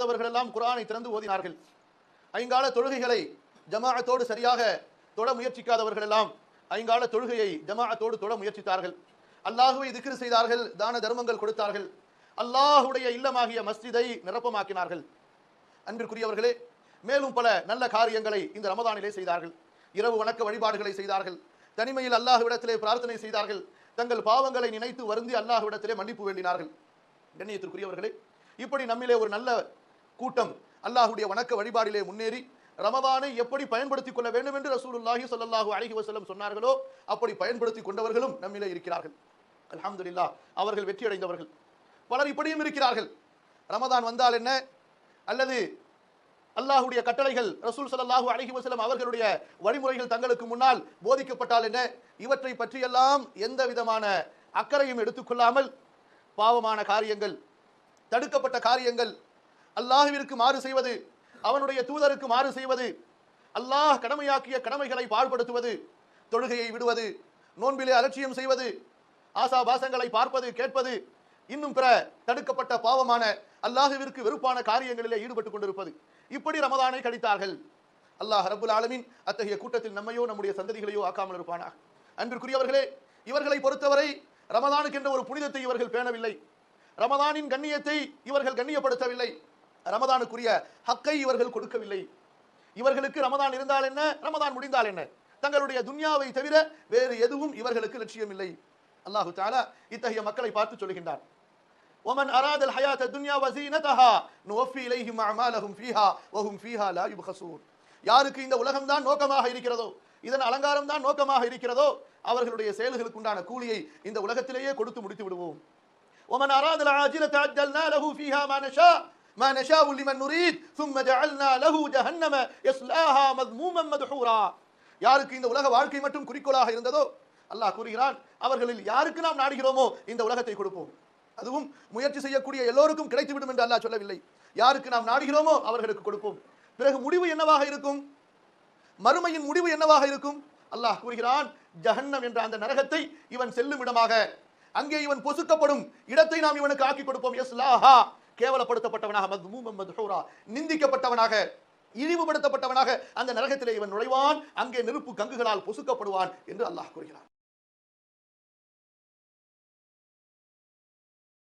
முடியாதவர்கள் எல்லாம் குர்ஆனை திறந்து ஓதினார்கள். ஐங்கால தொழுகைகளை ஜமாஅத்தோடு சரியாக தொழ முயற்சிக்காதவர்கள் எல்லாம் ஐங்கால தொழுகையை ஜமாஅத்தோடு தொழ முயற்சித்தார்கள். அல்லாஹ்வை திக்ர் செய்தார்கள், தான தர்மங்கள் கொடுத்தார்கள், அல்லாஹ்வுடைய இல்லமாகிய மஸ்ஜிதை நிரப்பமாக்கினார்கள். அன்பிற்குரியவர்களே, மேலும் பல நல்ல காரியங்களை இந்த ரமதானிலே செய்தார்கள். இரவு வணக்க வழிபாடுகளை செய்தார்கள். தனிமையில் அல்லாஹ்விடத்திலே பிரார்த்தனை செய்தார்கள். தங்கள் பாவங்களை நினைத்து வருந்தி அல்லாஹ்விடத்திலே மன்னிப்பு வேண்டினார்கள். கண்ணியத்திற்குரியவர்களே, இப்படி நம்மிலே ஒரு நல்ல கூட்டம் அல்லாஹ்வுடைய வணக்க வழிபாடிலே முன்னேறி ரமதானை எப்படி பயன்படுத்திக் கொள்ள வேண்டும் என்று ரசூலுல்லாஹி ஸல்லல்லாஹு அலைஹி வஸல்லம் சொன்னார்களோ அப்படி பயன்படுத்திக் கொண்டவர்களும் நம்மிலே இருக்கிறார்கள். அல்ஹம்துலில்லாஹ், அவர்கள் வெற்றி அடைந்தவர்கள். பலர் இப்படியும் இருக்கிறார்கள். ரமதான் வந்தால் என்ன, அல்லது அல்லாஹ்வுடைய கட்டளைகள் ரசூல் ஸல்லல்லாஹு அலைஹி வஸல்லம் அவர்களுடைய வழிமுறைகள் தங்களுக்கு முன்னால் போதிக்கப்பட்டால் என்ன, இவற்றை பற்றியெல்லாம் எந்த விதமான அக்கறையும் எடுத்துக்கொள்ளாமல் பாவமான காரியங்கள், தடுக்கப்பட்ட காரியங்கள், அல்லாஹ்விற்கு மாறு செய்வது, அவனுடைய தூதருக்கு மாறு செய்வது, அல்லாஹ் கடமையாக்கிய கடமைகளை பாழ்படுத்துவது, தொழுகையை விடுவது, நோன்பிலே அலட்சியம் செய்வது, ஆசாபாசங்களை பார்ப்பது கேட்பது, இன்னும் பிற தடுக்கப்பட்ட பாவமான அல்லாஹ்விற்கு வெறுப்பான காரியங்களிலே ஈடுபட்டுக் கொண்டிருப்பது, இப்படி ரமதானை கழித்தார்கள். அல்லாஹ் ரப்புல் ஆலமீன் அத்தகைய கூட்டத்தில் நம்மையோ நம்முடைய சந்ததிகளையோ ஆக்காமல் இருப்பானாக. அன்பிற்குரியவர்களே, இவர்களை பொறுத்தவரை ரமதானுக்கு என்ற ஒரு புனிதத்தை இவர்கள் பேணவில்லை. ரமதானின் கண்ணியத்தை இவர்கள் கண்ணியப்படுத்தவில்லை. ரமதானுக்குரிய ஹக்கை இவர்கள் கொடுக்கவில்லை. இவர்களுக்கு ரமதான் இருந்தால் என்ன, ரமதான் முடிந்தால் என்ன, தங்களுடைய துன்யாவை தவிர வேறு எதுவும் இவர்களுக்கு லட்சியம் இல்லை. அல்லாஹு தஆலா இத்தகைய மக்களை பார்த்து சொல்கின்றார், ومن أراد الحياة الدنيا وزينتها نوفي إليهم أعمالهم فيها وهم فيها لا يبخسون. யாருக்கு இந்த உலகம் தான் நோக்கமாக இருக்கிறதோ, இதன் அலங்காரம் தான் நோக்கமாக இருக்கிறதோ, அவர்களுடைய செயல்களுக்கு உண்டான கூலியை இந்த உலகத்திலேயே கொடுத்து முடித்து விடுவோம். ومن أراد العاجلة عجلنا له فيها ما نشاء لمن نريد ثم جعلنا له جهنم يصلاها مذموما مدحورا. யாருக்கு இந்த உலக வாழ்க்கை மட்டும் குறிக்கோளாக இருந்ததோ, அல்லாஹ் கூறுகிறான், அவர்களில் யாருக்கு நாம் நாடுகிறோமோ இந்த உலகத்தை கொடுப்போம். அதுவும் முயற்சி செய்யக்கூடிய எல்லோருக்கும் கிடைத்துவிடும் என்று அல்லாஹ் சொல்லவில்லை. யாருக்கு நாம் நாடுகிறோமோ அவர்களுக்கு கொடுப்போம். பிறகு முடிவு என்னவாக இருக்கும், மறுமையின் முடிவு என்னவாக இருக்கும்? அல்லாஹ் கூறுகிறான், ஜஹன்னம் என்ற அந்த நரகத்தை இவன் செல்லும் இடமாக, அங்கே இவன் பொசுக்கப்படும் இடத்தை நாம் இவனுக்கு ஆக்கி கொடுப்போம். யஸ்லாஹா, கேவலப்படுத்தப்பட்டவனாக, மத்மூமன் மத்ஹூரா, நிந்திக்கப்பட்டவனாக, இழிவுபடுத்தப்பட்டவனாக அந்த நரகத்திலே இவன் நுழைவான், அங்கே நெருப்பு கங்குகளால் பொசுக்கப்படுவான் என்று அல்லாஹ் கூறுகிறான்.